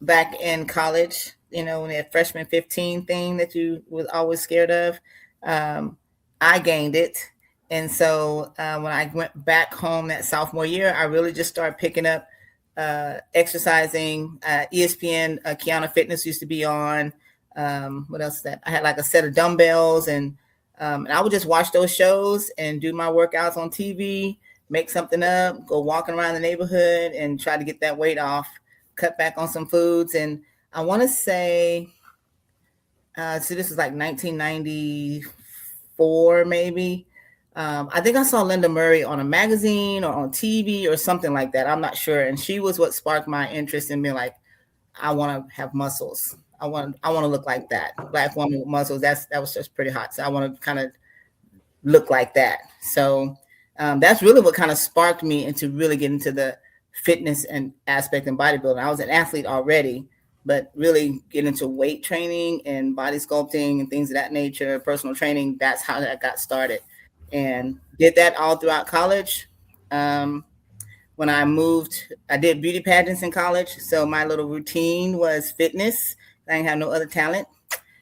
back in college, when that freshman 15 thing that you was always scared of, um, I gained it. And so when I went back home that sophomore year, I really just started picking up exercising. ESPN, Kiana Fitness used to be on. What else is that? I had like a set of dumbbells, and I would just watch those shows and do my workouts on TV, make something up, go walking around the neighborhood and try to get that weight off, cut back on some foods. And I want to say, so this is like 1994, maybe. I think I saw Linda Murray on a magazine or on TV or something like that. I'm not sure. And she was what sparked my interest in being like, I want to have muscles. I want to look like that. Black woman with muscles. That was just pretty hot. So I want to kind of look like that. So that's really what kind of sparked me into really getting into the fitness and aspect and bodybuilding. I was an athlete already, but really get into weight training and body sculpting and things of that nature, personal training. That's how that got started, and did that all throughout college. When I moved, I did beauty pageants in college. So my little routine was fitness. I didn't have no other talent.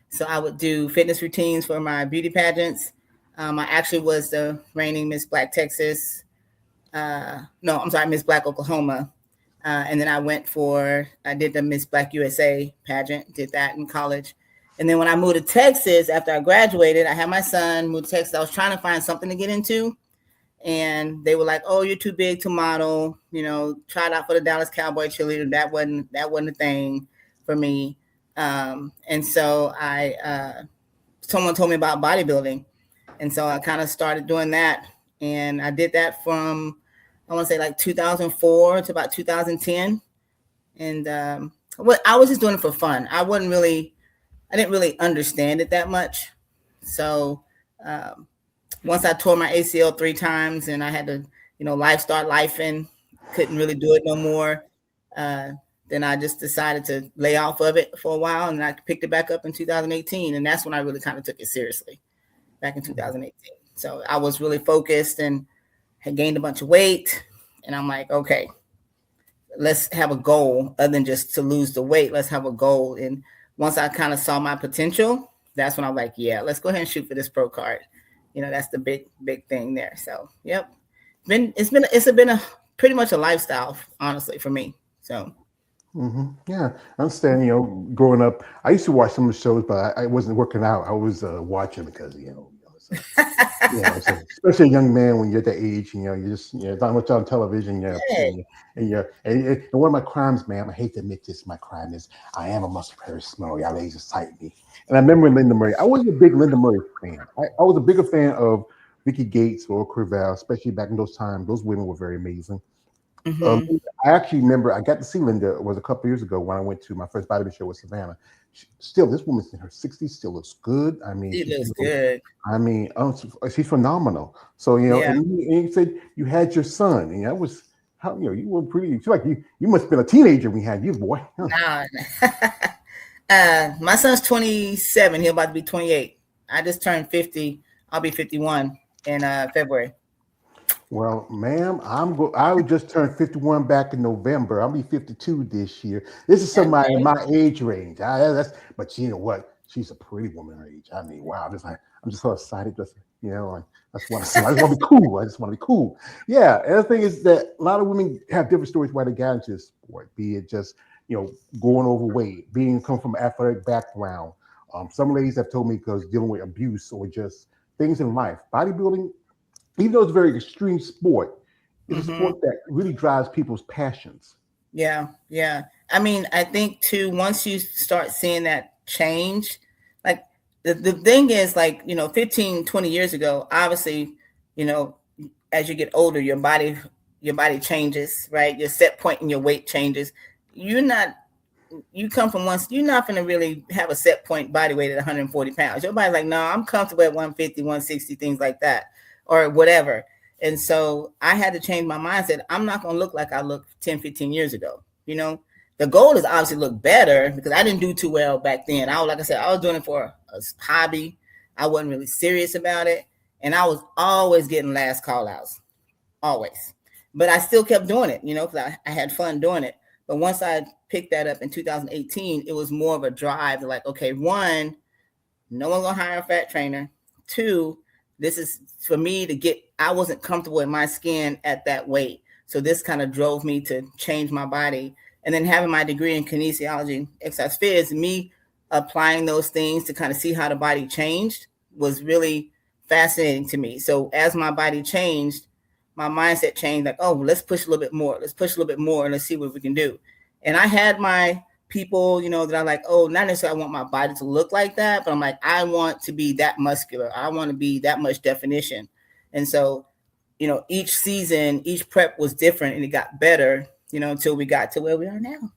So I would do fitness routines for my beauty pageants. I actually was the reigning Miss Black Texas. No, I'm sorry, Miss Black Oklahoma. And then I did the Miss Black USA pageant, did that in college. And then when I moved to Texas, after I graduated, I had my son, moved to Texas. I was trying to find something to get into. And they were like, "Oh, you're too big to model. Tried out for the Dallas Cowboy cheerleader. That wasn't a thing for me." And so someone told me about bodybuilding. And so I kind of started doing that. And I did that from, I want to say like 2004 to about 2010. And I was just doing it for fun. I didn't really understand it that much. So once I tore my ACL 3 times and I had to, start life and couldn't really do it no more. Then I just decided to lay off of it for a while, and I picked it back up in 2018. And that's when I really kind of took it seriously, back in 2018. So I was really focused and had gained a bunch of weight. And I'm like, okay, let's have a goal other than just to lose the weight. Let's have a goal. And once I kind of saw my potential, that's when I'm like, yeah, let's go ahead and shoot for this pro card. That's the big thing there. So, yep. It's been a pretty much a lifestyle, honestly, for me. So. Mm-hmm. Yeah, I understand. Growing up, I used to watch some of the shows, but I wasn't working out. I was watching because so, so, especially a young man when you're at that age, you just not much on television. And one of my crimes, ma'am, I hate to admit this, my crime is I am a muscle Paris smell. Y'all ladies excite me. And I remember Linda Murray. I wasn't a big Linda Murray fan. I was a bigger fan of Vicky Gates or Crevel, especially back in those times. Those women were very amazing. Mm-hmm. I actually remember I got to see Linda was a couple years ago when I went to my first bodybuilding show with Savannah. This woman's in her 60s, still looks good. I mean, she looks good. I mean, she's phenomenal. So and you said you had your son, and that was how you were pretty. You feel like you must have been a teenager when we had you, boy. Nah. My son's 27. He'll about to be 28. I just turned 50. I'll be 51 in February. Well, ma'am, I would just turn 51 back in November. I'll be 52 this year. This is somebody in my age range. But you know what? She's a pretty woman her age. I mean, wow. I'm just so excited. I just want to be cool. I just want to be cool. Yeah. And the thing is that a lot of women have different stories why they got into this sport. Be it just going overweight, come from an athletic background. Some ladies have told me because dealing with abuse or just things in life. Bodybuilding, even though it's a very extreme sport, it's a sport that really drives people's passions. Yeah. I mean, I think too, once you start seeing that change, like the thing is like, 15, 20 years ago, obviously, as you get older, your body changes, right? Your set point and your weight changes. You come from you're not going to really have a set point body weight at 140 pounds. Your body's like, no, I'm comfortable at 150, 160, things like that. Or whatever. And so I had to change my mindset. I'm not going to look like I looked 10, 15 years ago. The goal is obviously look better because I didn't do too well back then. Like I said, I was doing it for a hobby. I wasn't really serious about it. And I was always getting last call outs, always. But I still kept doing it, because I had fun doing it. But once I picked that up in 2018, it was more of a drive to like, okay, one, no one's gonna hire a fat trainer. Two, this is for me to get, I wasn't comfortable in my skin at that weight. So this kind of drove me to change my body. And then having my degree in kinesiology, exercise phys, me applying those things to kind of see how the body changed was really fascinating to me. So as my body changed, my mindset changed, like, oh, let's push a little bit more. Let's push a little bit more and let's see what we can do. And I had my people, that are like, oh, not necessarily I want my body to look like that, but I'm like, I want to be that muscular. I want to be that much definition. And so, each season, each prep was different and it got better, until we got to where we are now.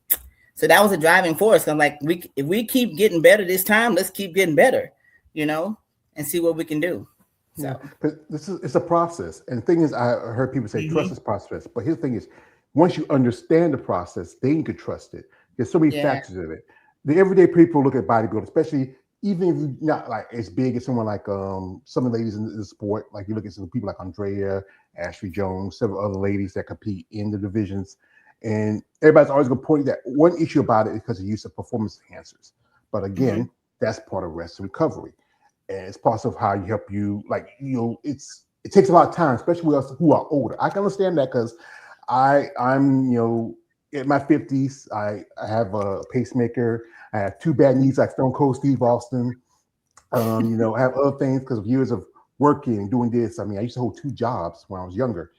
So that was a driving force. I'm like, if we keep getting better this time, let's keep getting better, and see what we can do. So Yeah, but it's a process. And the thing is, I heard people say trust this process. But here's the thing is, once you understand the process, then you can trust it. There's so many factors in it. The everyday people look at bodybuilding, especially even if you're not like as big as someone like some of the ladies in the sport. Like you look at some people like Andrea, Ashley Jones, several other ladies that compete in the divisions. And everybody's always going to point that one issue about it is because of use of performance enhancers. But again, that's part of rest and recovery. And it's part of how you help you, like, it takes a lot of time, especially with us who are older. I can understand that because I'm in my 50s. I have a pacemaker. I have two bad knees like Stone Cold Steve Austin. I have other things because of years of working and doing this. I mean, I used to hold two jobs when I was younger.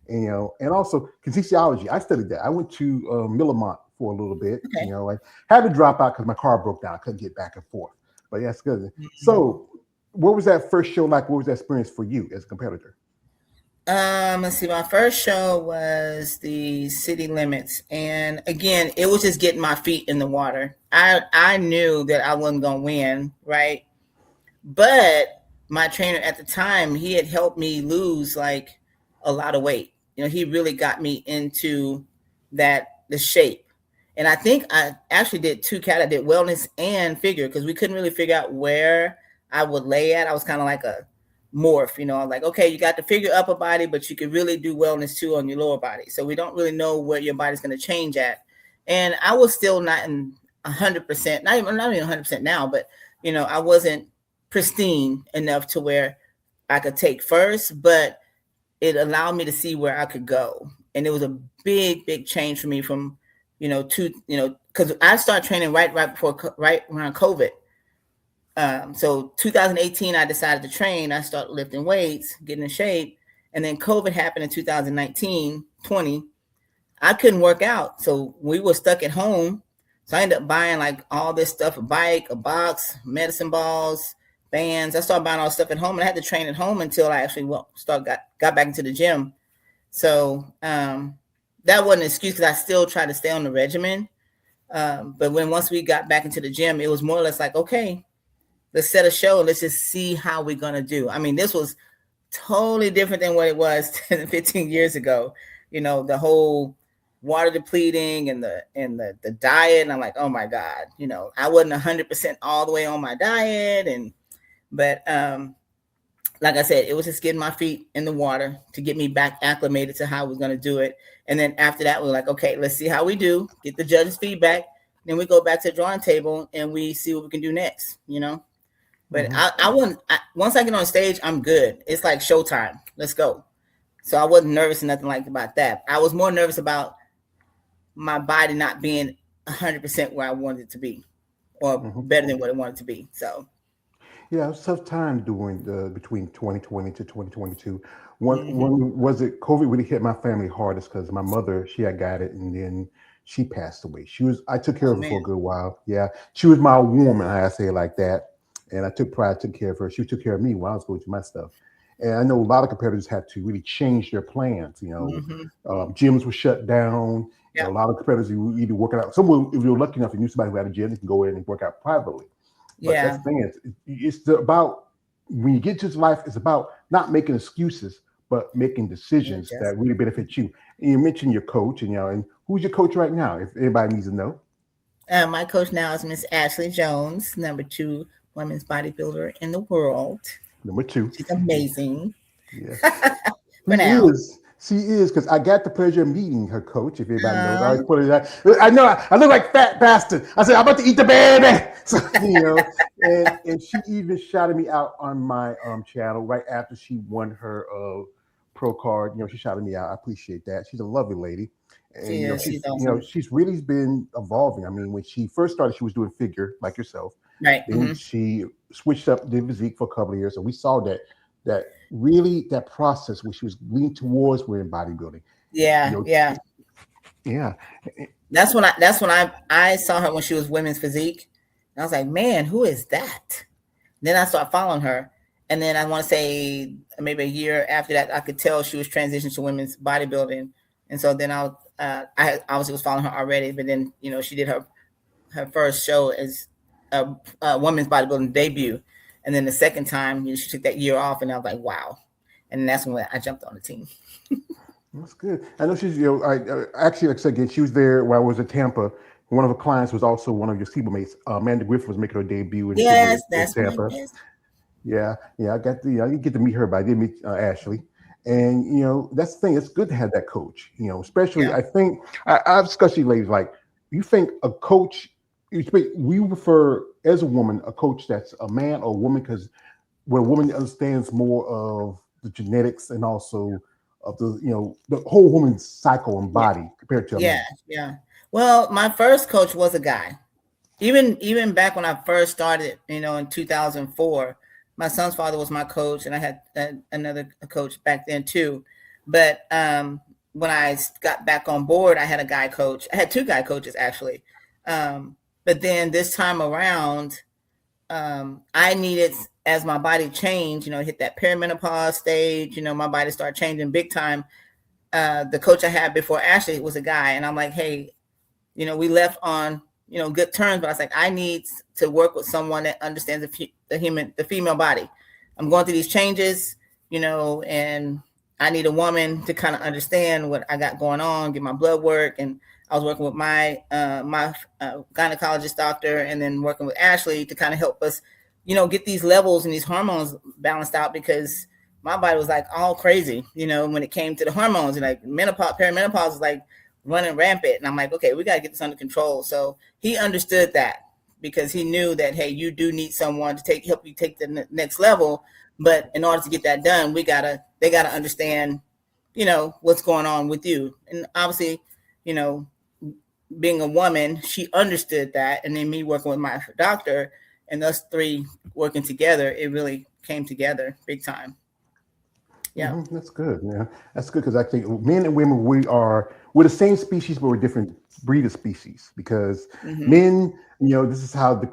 And also kinesiology. I studied that. I went to Millamont for a little bit. Okay. I had to drop out because my car broke down. I couldn't get back and forth. But yeah, it's good. So what was that first show like? What was that experience for you as a competitor? Let's see. My first show was the City Limits, and again, it was just getting my feet in the water. I knew that I wasn't gonna win, right? But my trainer at the time, he had helped me lose like a lot of weight. He really got me into the shape. And I think I actually did two I did wellness and figure because we couldn't really figure out where I would lay at. I was kind of like a morph, I'm like, okay, you got the figure upper body, but you could really do wellness too on your lower body. So we don't really know where your body's going to change at. And I was still not in 100%, not even 100% now, but I wasn't pristine enough to where I could take first, but it allowed me to see where I could go. And it was a big change for me from, because I started training right around COVID. So 2018, I decided to train. I started lifting weights, getting in shape. And then COVID happened in 2019, 20. I couldn't work out. So we were stuck at home. So I ended up buying like all this stuff, a bike, a box, medicine balls, bands. I started buying all this stuff at home and I had to train at home until I actually got back into the gym. So that wasn't an excuse because I still tried to stay on the regimen. But once we got back into the gym, it was more or less like, okay, let's set a show. Let's just see how we're going to do. I mean, this was totally different than what it was 10, 15 years ago. The whole water depleting and the diet. And I'm like, oh my God, I wasn't 100% all the way on my diet. But like I said, it was just getting my feet in the water to get me back acclimated to how we're going to do it. And then after that, we're like, okay, let's see how we do, get the judges' feedback. Then we go back to the drawing table and we see what we can do next, But I wouldn't. Once I get on stage, I'm good. It's like showtime. Let's go. So I wasn't nervous or nothing like about that. I was more nervous about my body not being 100% where I wanted it to be, or better than what it wanted to be. So. Yeah, it was a tough time between 2020 to 2022. When was it COVID really hit my family hardest because my mother, she had got it and then she passed away. I took care of her for a good while. Yeah, she was my woman, I say it like that. And I took care of her. She took care of me while I was going through my stuff. And I know a lot of competitors had to really change their plans. Gyms were shut down. Yeah. A lot of competitors were either working out. Some, if you're lucky enough and knew somebody who had a gym, they can go in and work out privately. But that's the thing it's about when you get to this life, it's about not making excuses, but making decisions that really benefit you. And you mentioned your coach, and who's your coach right now? If anybody needs to know. My coach now is Miss Ashley Jones, number 2 women's bodybuilder in the world. Number 2. She's amazing. Yes. For now. She is because I got the pleasure of meeting her coach. If anybody knows, I Uh, always put it. I know I look like fat bastard. I said I'm about to eat the baby. So and she even shouted me out on my channel right after she won her pro card. She shouted me out. I appreciate that. She's a lovely lady, and she is. She's awesome. she's really been evolving. I mean, when she first started, she was doing figure like yourself. Right. Then she switched up, did physique for a couple of years, and we saw that really that process where she was leaning towards wearing bodybuilding. You Yeah. know, Yeah. yeah. That's when I saw her when she was women's physique. And I was like, man, who is that? Then I started following her. And then I want to say maybe a year after that, I could tell she was transitioning to women's bodybuilding. And so then I obviously was following her already, but then, she did her first show as a women's bodybuilding debut. And then the second time, she took that year off and I was like, wow. And that's when I jumped on the team. That's good. I know she's, actually, like I said again, she was there while I was at Tampa. One of her clients was also one of your teammates. Amanda Griffith was making her debut Yes, in that's my Tampa. best. Yeah, I didn't get to meet her, but I did meet Ashley. And that's the thing. It's good to have that coach. Especially Yeah. I think I've discussed you ladies like you think a coach. We prefer as a woman a coach that's a man or a woman because where a woman understands more of the genetics and also of the whole woman's cycle and Yeah. body compared to a Yeah. man. Yeah. Well, my first coach was a guy. Even back when I first started, in 2004, my son's father was my coach, and I had another coach back then too. But when I got back on board, I had a guy coach. I had two guy coaches actually. But then this time around, I needed, as my body changed, hit that perimenopause stage. My body started changing big time. The coach I had before Ashley was a guy, and I'm like, hey, we left on good terms, but I was like, I need to work with someone that understands the female body. I'm going through these changes, and I need a woman to kind of understand what I got going on, get my blood work. And I was working with my gynecologist doctor, and then working with Ashley to kind of help us, get these levels and these hormones balanced out, because my body was like all crazy, when it came to the hormones. And like menopause, perimenopause was like running rampant. And I'm like, okay, we got to get this under control. So he understood that, because he knew that, hey, you do need someone to help you take the next level. But in order to get that done, they gotta understand, what's going on with you. And obviously, being a woman, she understood that. And then me working with my doctor and us three working together, it really came together big time. Yeah. That's good. Yeah, that's good because I think men and women we're the same species, but we're different breed of species. Because Mm-hmm. men, this is how the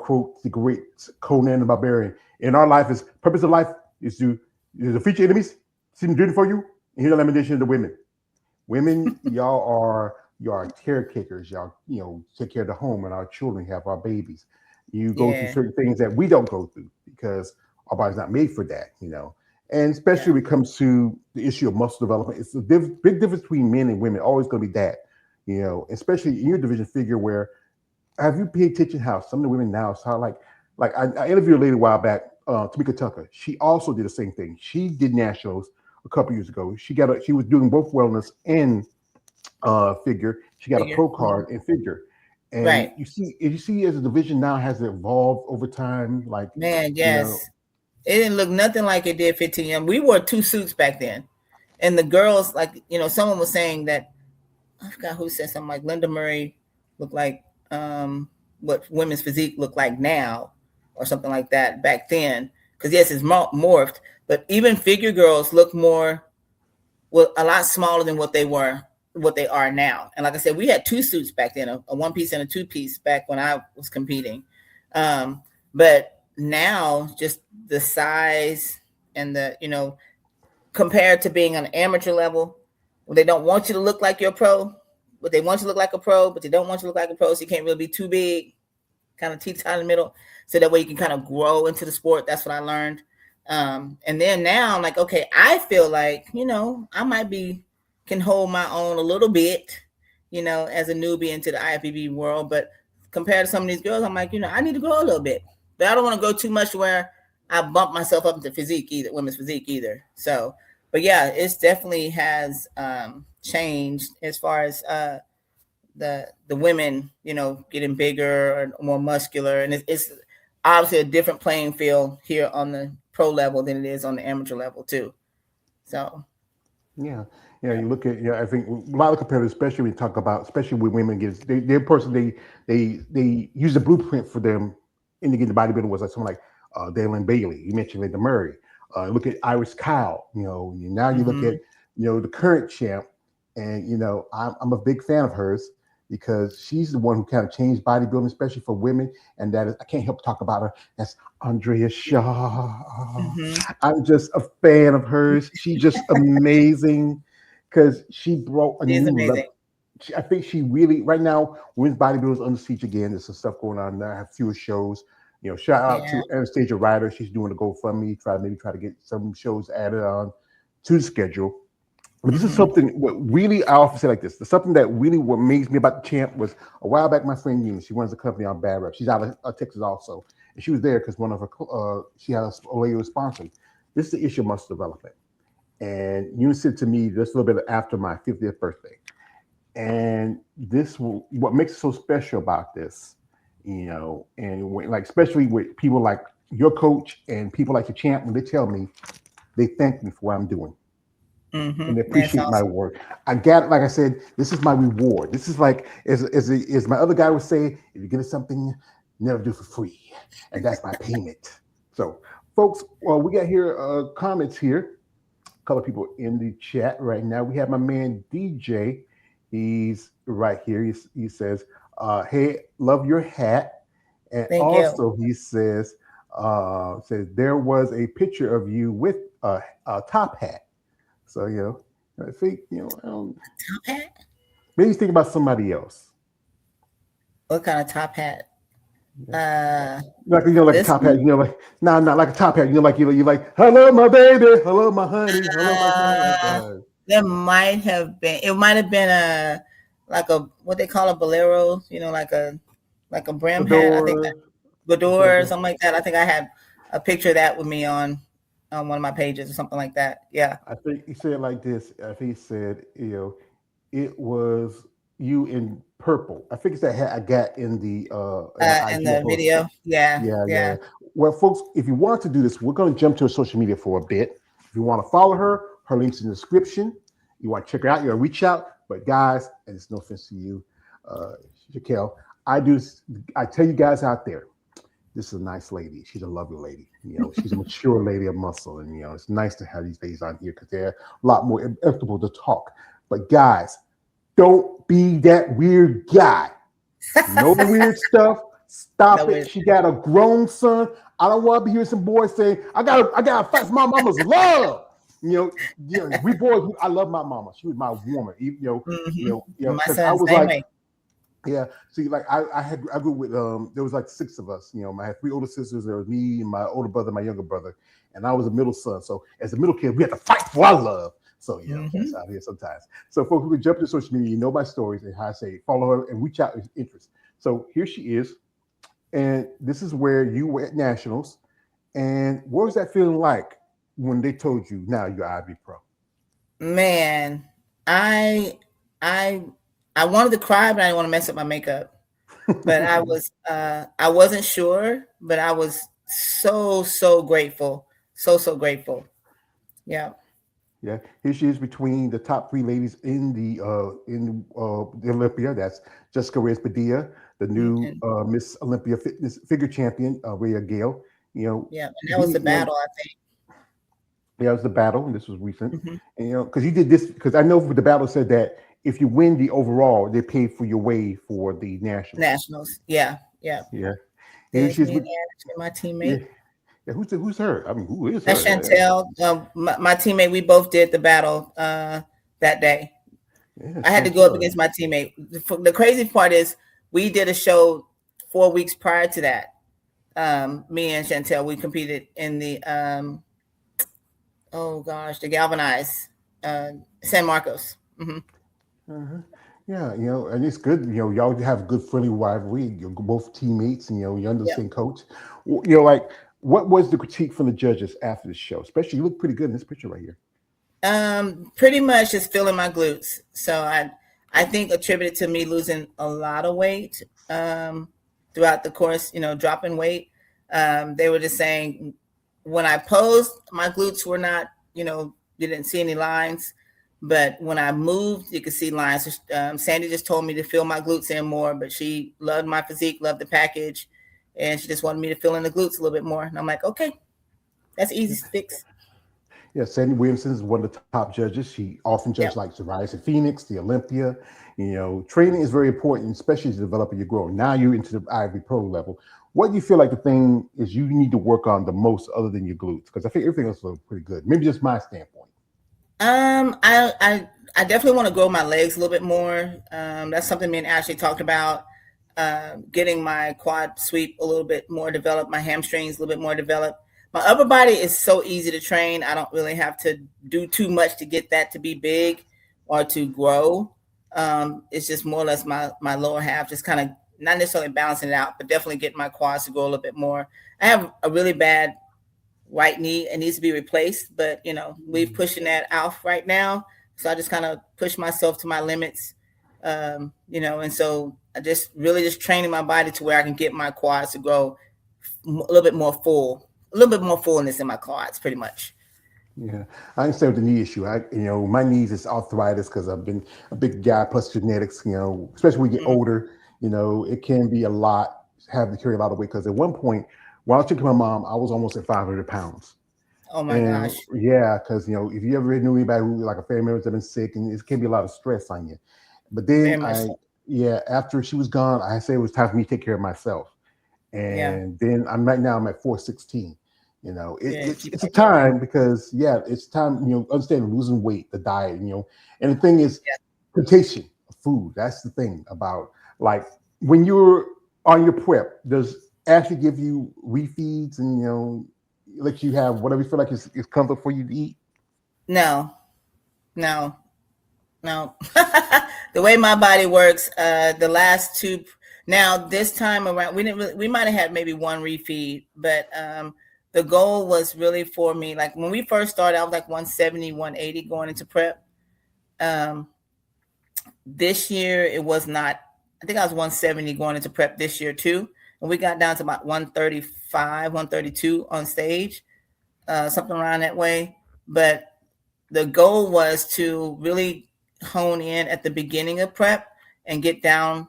great Conan the Barbarian in our life is purpose of life is to defeat your enemies, see them doing for you, and hear the lamentation of the women. Women, y'all are caretakers. Y'all take care of the home and our children, have our babies. You go through Yeah. certain things that we don't go through because our body's not made for that. And especially Yeah. when it comes to the issue of muscle development, it's a big difference between men and women. Always going to be that. Especially in your division figure, where have you paid attention how some of the women now how like I interviewed a lady a while back, Tamika Tucker. She also did the same thing. She did nationals a couple years ago. She was doing both wellness and figure. She got a Figure. pro Mhm. card in figure. And Right. you see as a division now has evolved over time. Like, Man, you know, yes. It didn't look nothing like it did 15 years. We wore two suits back then. And the girls, like, someone was saying that, I forgot who said something like Linda Murray looked like what women's physique looked like now, or something like that back then. Because, yes, it's morphed. But even figure girls look more, well, a lot smaller than what they are now. And like I said, we had two suits back then, a one piece and a two piece back when I was competing. But now just the size and compared to being on an amateur level, they don't want you to look like you're a pro, but they want you to look like a pro, but they don't want you to look like a pro. So you can't really be too big, kind of teeter in the middle. So that way you can kind of grow into the sport. That's what I learned. And then now I'm like, okay, I feel like, I might can hold my own a little bit, as a newbie into the IFBB world. But compared to some of these girls, I'm like, I need to grow a little bit. But I don't want to go too much where I bump myself up into physique either, women's physique either. So but yeah, it's definitely has changed as far as the women, getting bigger or more muscular, and it's obviously a different playing field here on the pro level than it is on the amateur level too. So Yeah, yeah. You look at, I think a lot of competitors, especially when you talk about, especially with women, gets their person they use the blueprint for them in the bodybuilding was like someone like Dalen Bailey. You mentioned Linda Murray. Look at Iris Kyle. Now you look at hmm the current champ, and I'm a big fan of hers because she's the one who kind of changed bodybuilding, especially for women. And that is, I can't help talk about her. That's Andrea Shaw. hmm I'm just a fan of hers. She's just amazing because she brought a it is new amazing. level. I think she really right now women's bodybuilding is under siege again. There's some stuff going on there. I have fewer shows. Shout out Yeah. to Anastasia Ryder. She's doing a GoFundMe, try to get some shows added on to the schedule. But this is hmm something what really I often say like this. Something that really what amazed me about the champ was a while back. My friend Eunice, she runs a company on Bad Rep. She's out of Texas also, and she was there because one of her she had a lady was sponsoring. This is the issue of muscle development, and Eunice said to me just a little bit after my 50th birthday, and what makes it so special about this, and like especially with people like your coach and people like the champ when they tell me they thank me for what I'm doing and they That's appreciate my awesome. work. I got like I said, this is my reward. This is like as my other guy would say, if you get something, never do for free, and that's my payment. So, folks, well, we got here comments here. A couple of people in the chat right now. We have my man DJ. He's right here. He says, "Hey, love your hat," and Thank you. also he says there was a picture of you with a top hat. So I think Top hat? maybe you think about somebody else. What kind of top hat? Yeah. Uh, Like like a this top hat. one? Like no, not like a top hat. You like hello my baby, hello my honey, hello my son, like Uh, that. there might have been. It might have been a like a what they call a bolero. Like a brim hat. I think Fedora, something like Bador or that. something like that. I think I had a picture of that with me on one of my pages or something like that. Yeah. I think he said it like this. I think he said, it was you in purple. I think it's that hat I got in my In IG the post. video. Yeah. Yeah, yeah, Yeah. yeah. Well, folks, if you want to do this, we're going to jump to her social media for a bit. If you want to follow her link's in the description. You want to check her out, you want to reach out. But guys, and it's no offense to you, uh, Shakelle, I tell you guys out there, this is a nice lady. She's a lovely lady. She's a mature lady of muscle, and it's nice to have these ladies on here because they're a lot more comfortable to talk. But guys, don't be that weird guy. No weird stuff. No Stop it. way. She got a grown son. I don't want to be hearing some boys saying, I gotta fight for my mama's love. We boys, I love my mama. She was my woman. My Because I son's was same like, way. yeah. See, like I grew with there was like six of us. I had three older sisters. There was me and my older brother, my younger brother, and I was a middle son. So as a middle kid, we had to fight for our love. So that's hmm out here sometimes. So folks who can jump to social media, you know my stories and how I say follow her and reach out with interest. So here she is, and this is where you were at nationals. And what was that feeling like when they told you now you're IB Pro? Man, I I I wanted to cry, but I didn't want to mess up my makeup. But I wasn't sure, but I was so grateful. So grateful. Yeah. Yeah, here she is between the top three ladies in the Olympia. That's Jessica Reyes Padilla, the new And Miss Olympia fitness figure champion, Rhea Gale. yeah, and that was He, the battle, I yeah, it was the battle, and this was recent. think. And because you did this, because I know for the battle said that if you win the overall, they pay for your way for the nationals. Nationals. Yeah, yeah. Yeah, here There's she is me with and Ashley, my yeah. teammate. Yeah, who's her? I mean, who is That's her? Chantel. My teammate. We both did the battle that day. Yeah, I had to go up Chantel. against my teammate. The crazy part is we did a show 4 weeks prior to that. Me and Chantel, we competed in the oh gosh, the galvanized San Marcos. Uh-huh. Yeah, and it's good. Y'all have good friendly rivalry. You're both teammates, and you're under the Yeah. same coach. Like what was the critique from the judges after the show? Especially, you look pretty good in this picture right here. Pretty much just filling my glutes. So I think attributed to me losing a lot of weight throughout the course, dropping weight. They were just saying when I posed, my glutes were not, you didn't see any lines. But when I moved, you could see lines. Sandy just told me to fill my glutes in more, but she loved my physique, loved the package, and she just wanted me to fill in the glutes a little bit more. And I'm like, okay, that's easy to fix. Yeah, Sandy Williamson is one of the top judges. She often judges Yep. like the Rise of Phoenix, the Olympia. Training is very important, especially as you develop and you grow. Now you're into the Ivy Pro level. What do you feel like the thing is you need to work on the most other than your glutes? Because I think everything else looks pretty good. Maybe just my standpoint. I definitely want to grow my legs a little bit more. That's something me and Ashley talked about. Getting my quad sweep a little bit more developed, my hamstrings a little bit more developed. My upper body is so easy to train. I don't really have to do too much to get that to be big or to grow. It's just more or less my lower half, just kind of not necessarily balancing it out, but definitely getting my quads to grow a little bit more. I have a really bad right knee. It needs to be replaced, but we're pushing that out right now. So I just kind of push myself to my limits, and so I just really just training my body to where I can get my quads to grow a little bit more full, a little bit more fullness in my quads, pretty much. Yeah, I understand with the knee issue. My knees is arthritis because I've been a big guy plus genetics. Especially when you get Mhm. older, it can be a lot having to carry a lot of weight. Because at one point, while I was checking my mom, I was almost at 500 pounds. Oh my And gosh, yeah, because if you ever knew anybody who like a family member that's been sick, and it can be a lot of stress on you. But then very much so. yeah, after she was gone, I said it was time for me to take care of myself. Yeah, And then I'm right now I'm at 416. yeah. It's a time because yeah, it's time. Understand losing weight, the diet. And the thing is, Yeah. temptation of food. That's the thing about like when you're on your prep. Does Ashley give you refeeds and let you have whatever you feel like is comfort for you to eat? No, no, no. The way my body works, the last two. Now this time around, we didn't really. We might have had maybe one refeed, but the goal was really for me. Like when we first started, I was like 170, 180 going into prep. Um, this year it was not. I think I was 170 going into prep this year too, and we got down to about 135, 132 on stage, something around that way. But the goal was to really hone in at the beginning of prep and get down,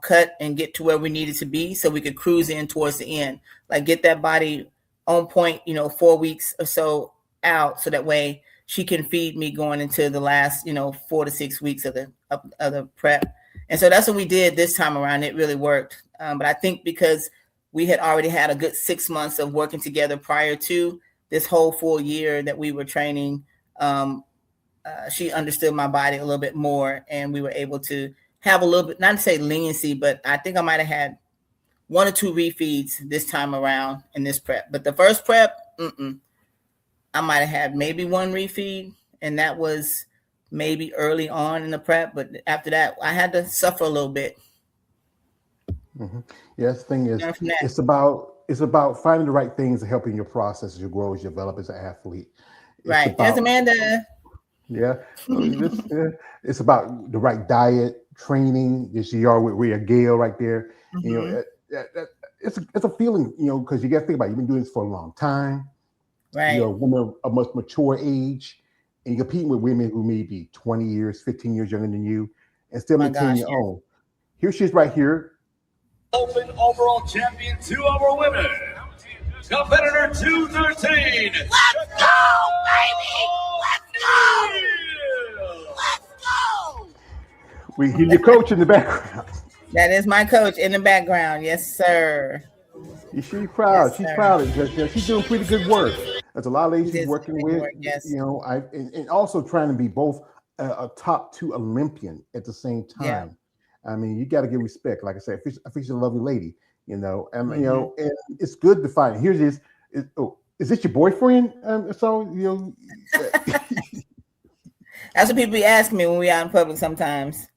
cut and get to where we needed to be so we could cruise in towards the end. Like get that body on point, 4 weeks or so out so that way she can feed me going into the last, 4 to 6 weeks of the prep. And so that's what we did this time around. It really worked. But I think because we had already had a good 6 months of working together prior to this whole full year that we were training, um, she understood my body a little bit more, and we were able to have a little bit, not to say leniency, but I think I might have had one or two refeeds this time around in this prep. But the first prep, I might have had maybe one refeed, and that was maybe early on in the prep. But after that, I had to suffer a little bit. Hmm. Yes, the thing is, Learn from that. it's about finding the right things to help in your process as you grow, as you develop as an athlete. It's Right. There's about Amanda. yeah, it's about the right diet, training. As you are with Rhea Gale right there. Hmm. It's a feeling, because you got to think about it. You've been doing this for a long time. You're Right. a woman of a much mature age, and you're competing with women who may be 20 years, 15 years younger than you, and still My maintain gosh. your Yeah. own. Here she is right here. Open overall champion to our women, competitor 213. Let's go, baby! Let's go! Let's go! We hear your coach in the background. That is my coach in the background. Yes, sir. She's proud. Yes, She's sir. proud of just, she's doing pretty good work. There's a lot of ladies It she's is working amazing with, work. Yes. and also trying to be both a top two Olympian at the same Yeah. time. I mean, you got to give respect. Like I said, I think she's a lovely lady, and Hmm. and it's good to find. Here's this. Is this your boyfriend? So That's what people be asking me when we out in public sometimes.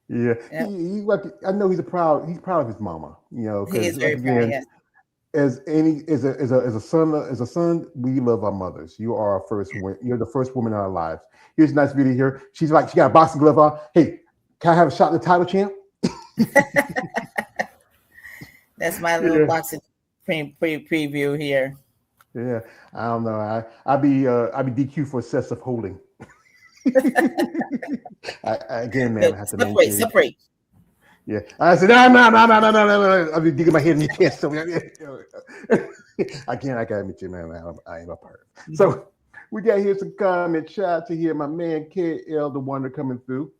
yeah, Yep. I know he's proud of his mama. He is Because like very proud. again, Yes. as a son, we love our mothers. You are our first. You're the first woman in our lives. Here's a nice video here. She's like, she got a boxing glove on. Hey, can I have a shot at the title, champ? That's my little boxing preview here. Yeah, I don't know. I'd be DQ for excessive holding. Again, man, I have to maintain. Separate. Yeah, I said no. I'll be digging my head in your chest. So again, I gotta admit you, man. I ain't a part. So we got here some comment. Shout out to here, my man KL, the wonder coming through.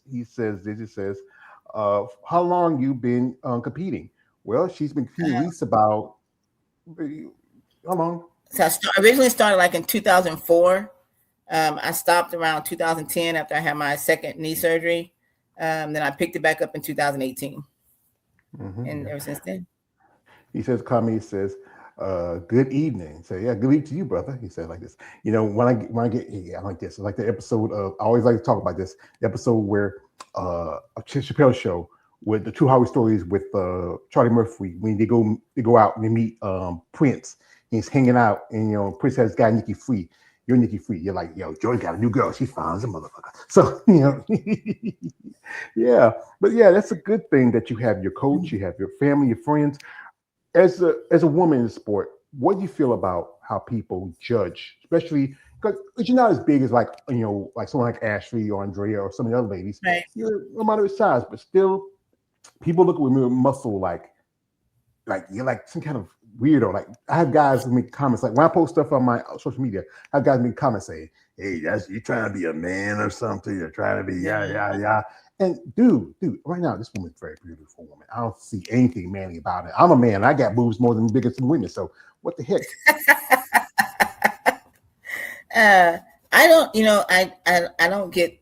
He says this. He says, "How long you been competing?" Well, she's been competing at least about how long? So I originally started like in 2004. I stopped around 2010 after I had my second knee surgery. Then I picked it back up in 2018. And ever since then. He says, "Kami says, good evening." So yeah, good evening to you, brother. He said like this. You know, when I get I like this. I like the episode of. I always like to talk about this episode where a Shakelle show with the True Hollywood Stories with Charlie Murphy when they go out and they meet Prince. He's hanging out, and Prince has got Nikki Free. You're Nikki Free. You're like, yo, Joy got a new girl. She finds a motherfucker. So yeah. But yeah, that's a good thing that you have your coach, you have your family, your friends. As a woman in the sport, what do you feel about how people judge, especially because you're not as big as like someone like Ashley or Andrea or some of the other ladies. Right. You're a moderate size, but still, people look at women with muscle like you're like some kind of weirdo. Like I have guys make comments like when I post stuff on my social media, I have guys make comments saying, "Hey, you trying to be a man or something? You're trying to be yeah." And dude, right now this woman's a very beautiful woman. I don't see anything manly about it. I'm a man. I got boobs more than bigger than women. So what the heck? I don't. I don't get.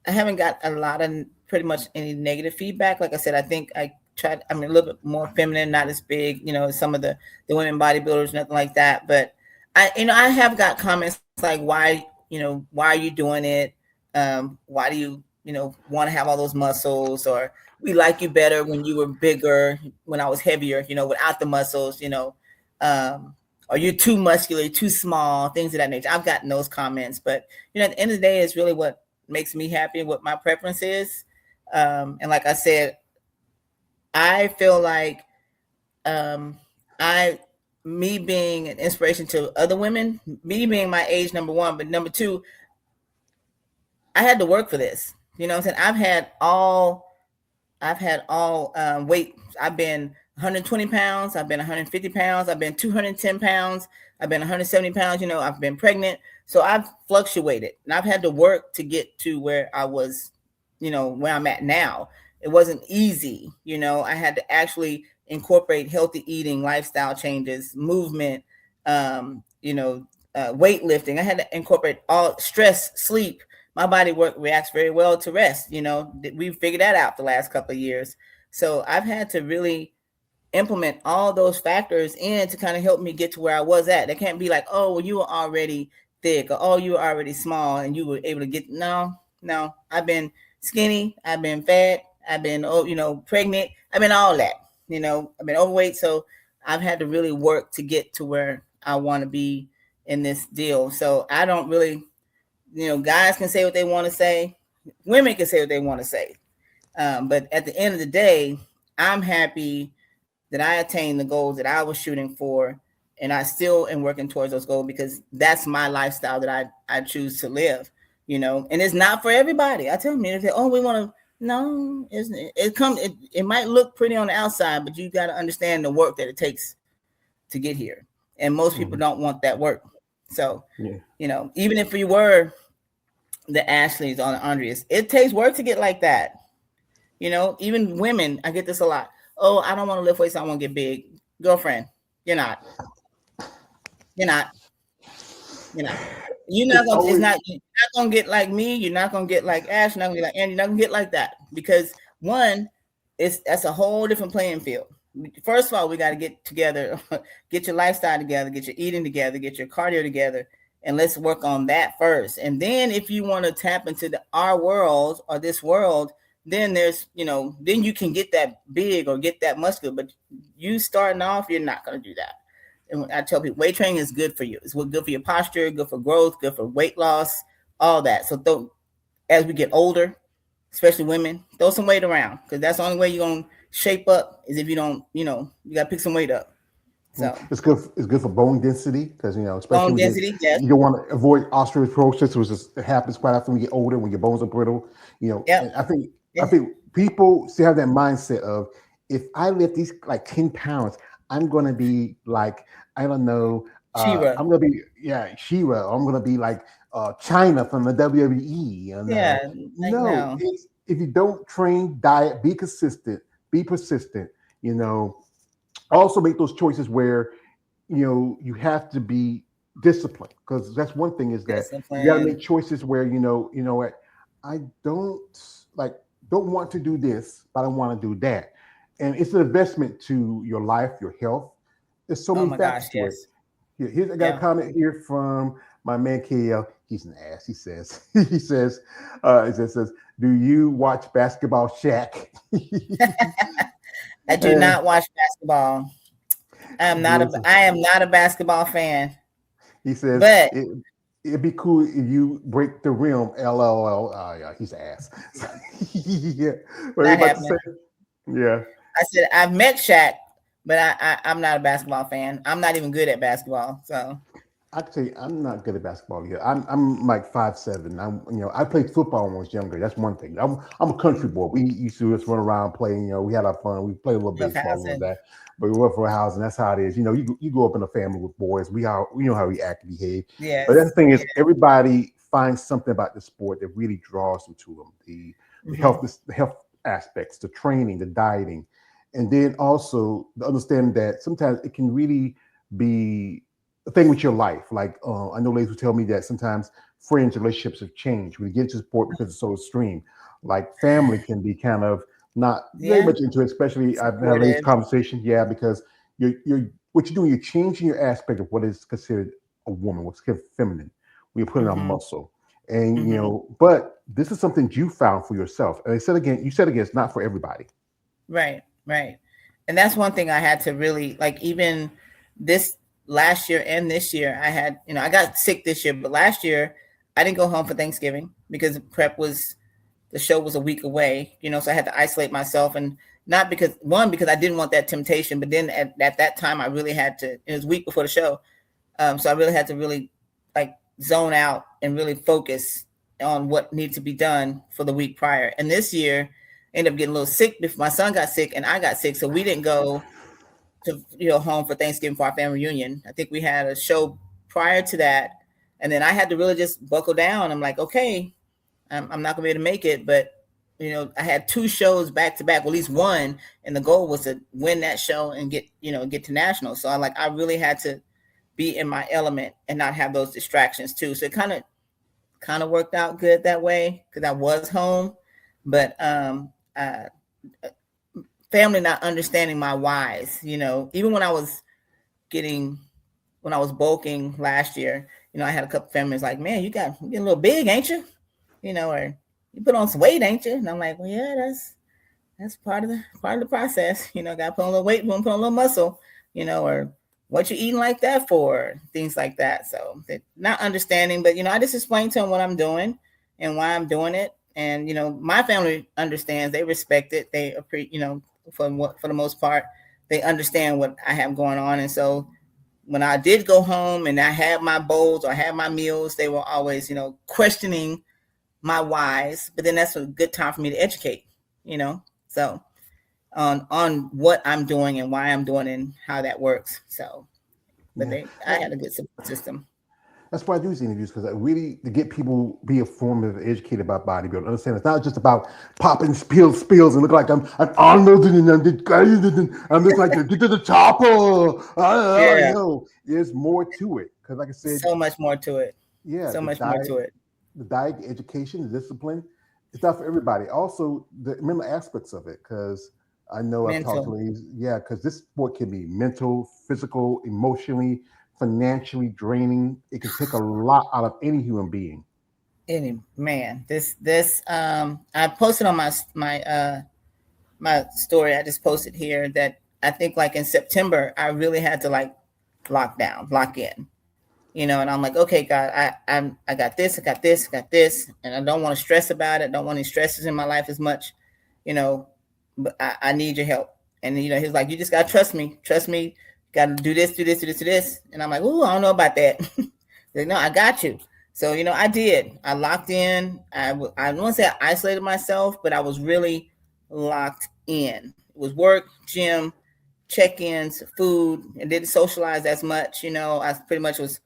I haven't got a lot of pretty much any negative feedback. Like I said, I think I tried. I'm a little bit more feminine, not as big. As some of the women bodybuilders, nothing like that. But I have got comments like, why are you doing it? Why do you want to have all those muscles, or we like you better when you were bigger, when I was heavier, without the muscles, or you're too muscular, too small, things of that nature. I've gotten those comments, but at the end of the day, it's really what makes me happy, what my preference is. And like I said, I feel like me being an inspiration to other women, me being my age, number one, but number two, I had to work for this. You know what I'm saying? I've had all weight. I've been 120 pounds. I've been 150 pounds. I've been 210 pounds. I've been 170 pounds. I've been pregnant. So I've fluctuated, and I've had to work to get to where I was, where I'm at now. It wasn't easy. I had to actually incorporate healthy eating, lifestyle changes, movement, weightlifting. I had to incorporate all stress, sleep. My body reacts very well to rest. We figured that out the last couple of years. So I've had to really implement all those factors in to kind of help me get to where I was at. They can't be like, oh, well, you were already thick, or oh, you were already small and you were able to get. No. I've been skinny. I've been fat. I've been, pregnant. I've been all that. I've been overweight. So I've had to really work to get to where I want to be in this deal. So I don't really. Guys can say what they want to say. Women can say what they want to say. But at the end of the day, I'm happy that I attained the goals that I was shooting for. And I still am working towards those goals because that's my lifestyle that I choose to live, And it's not for everybody. I tell them, they say, oh, we want to. No, it might look pretty on the outside, but you got to understand the work that it takes to get here. And most people don't want that work. So, even if we were the Ashleys or the Andreas, it takes work to get like that. Even women, I get this a lot. Oh, I don't want to lift weights. I want to get big. Girlfriend, you're not. You're not gonna get like me. You're not gonna get like Ash. You're not gonna get like Andy. You're not gonna get like that because that's a whole different playing field. First of all, we got to get together, get your lifestyle together, get your eating together, get your cardio together, and let's work on that first. And then if you want to tap into our world or this world, then there's, then you can get that big or get that muscular. But you starting off, you're not going to do that. And I tell people, weight training is good for you. It's good for your posture, good for growth, good for weight loss, all that. So as we get older, especially women, throw some weight around, because that's the only way you're going to shape up is if you don't, you got to pick some weight up. So it's good. It's good for bone density because especially bone density. Yes. you don't want to avoid osteoporosis, which it happens quite often when you get older, when your bones are brittle. Yep. And I think people still have that mindset of, if I lift these like 10 pounds, I'm going to be like, I don't know, She-Ra. I'm going to be She-Ra. I'm going to be like China from the WWE. Yeah. No, if you don't train, diet, be consistent, be persistent. Also make those choices where you have to be disciplined, because that's one thing, is that you got to make choices where what, I don't want to do this, but I want to do that, and it's an investment to your life, your health. There's so many factors to it. Here's I got a comment here from my man KL. He's an ass. He says it says, do you watch basketball, Shaq? I do not watch basketball. I am not a basketball fan. He says, but it'd be cool if you break the rim. LOL. Yeah, he's an ass. Yeah. What are you about to say? Yeah. I said I've met Shaq, but I'm not a basketball fan. I'm not even good at basketball. So I can tell you, I'm not good at basketball either. I'm like 5'7". I played football when I was younger. That's one thing. I'm a country boy. We used to just run around playing. We had our fun. We played a little baseball with that, but we went for a house, and that's how it is. You grow up in a family with boys. We know how we act and behave. Yeah. But that's the thing is, everybody finds something about the sport that really draws them to them. The health aspects, the training, the dieting, and then also the understanding that sometimes it can really be a thing with your life. Like I know ladies who tell me that sometimes friends, relationships have changed when you get into sport because it's so extreme. Like family can be kind of not very much into it, especially I've had this conversation. Yeah, because what you're doing, you're changing your aspect of what is considered a woman, what's considered feminine. When you're putting on muscle. And but this is something you found for yourself. And you said again, it's not for everybody. Right. And that's one thing I had to really, like, even this last year and this year, I had, I got sick this year, but last year I didn't go home for Thanksgiving because the show was a week away, so I had to isolate myself, and not because I didn't want that temptation, but then at that time I really had to, it was a week before the show. So I really had to really like zone out and really focus on what needed to be done for the week prior. And this year I ended up getting a little sick before my son got sick and I got sick. So we didn't go to home for Thanksgiving for our family reunion. I think we had a show prior to that, and then I had to really just buckle down. I'm like, okay, I'm not gonna be able to make it, but I had 2 shows back to back, well, at least one, and the goal was to win that show and get to national. So I really had to be in my element and not have those distractions too. So it kind of worked out good that way because I was home, but family not understanding my whys, even when I was bulking last year, I had a couple families like, man, you're getting a little big, ain't you? Or you put on some weight, ain't you? And I'm like, well, yeah, that's part of the process. Got to put on a little weight, put on a little muscle, or what you eating like that for, things like that. So they're not understanding, but I just explain to them what I'm doing and why I'm doing it. And my family understands, they respect it. They appreciate, for the most part, they understand what I have going on. And so when I did go home and I had my bowls or I had my meals, they were always, questioning my whys. But then that's a good time for me to educate, so on what I'm doing and why I'm doing it and how that works. So, but I had a good support system. That's why I do these interviews, because I really to get people be informed and educated about bodybuilding. Understand it's not just about popping spills and look like I'm Arnold and I'm just like get to the chopper. No, there's more to it, because like I said, so much more to it. Yeah, so much more to it. The diet, the education, the discipline, it's not for everybody. Also, the mental aspects of it, because I know I've talked to ladies, because this sport can be mental, physical, emotionally, financially draining. It can take a lot out of any human being. Man, this I posted on my story. I just posted here that I think like in September I really had to like lock in, and I'm like, okay, God, I got this, I got this, I got this, and I don't want to stress about it. Don't want any stresses in my life as much, you know, but I need your help. And he's like, you just gotta trust me, gotta do this, do this, do this, do this. And I'm like, oh, I don't know about that. Like, no, I got you. So I did. I locked in. I don't want to say I isolated myself, but I was really locked in. It was work, gym, check-ins, food, and didn't socialize as much. I pretty much was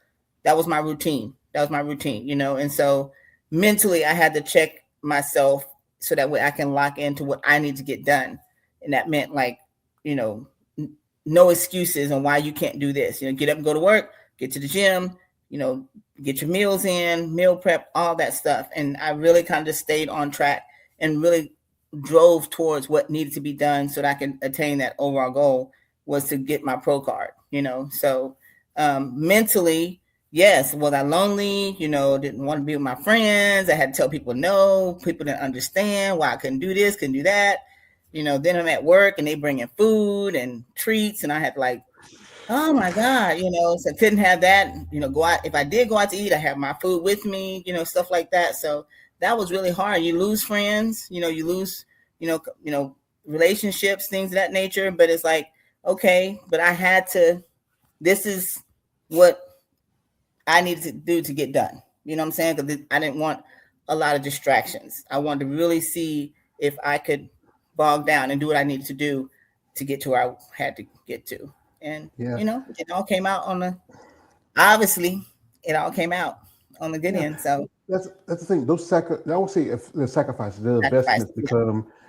that was my routine. That was my routine. And so mentally, I had to check myself so that way I can lock into what I need to get done, and that meant like, you know, no excuses on why you can't do this. Get up and go to work, get to the gym, get your meals in, meal prep, all that stuff. And I really kind of just stayed on track and really drove towards what needed to be done so that I can attain that overall goal was to get my pro card, So mentally, yes, was I lonely? Didn't want to be with my friends. I had to tell people no. People didn't understand why I couldn't do this, couldn't do that. Then I'm at work and they bring in food and treats, and I had like, oh my God, so I couldn't have that, go out. If I did go out to eat, I have my food with me, stuff like that. So that was really hard. You lose friends, you lose, relationships, things of that nature. But it's like, okay, but I had to, this is what I needed to do to get done. You know what I'm saying? Because I didn't want a lot of distractions. I wanted to really see if I could bog down and do what I needed to do to get to where I had to get to. And, it all came out obviously, it all came out on the good end. So that's the thing. Those I would say if the sacrifices, the investments become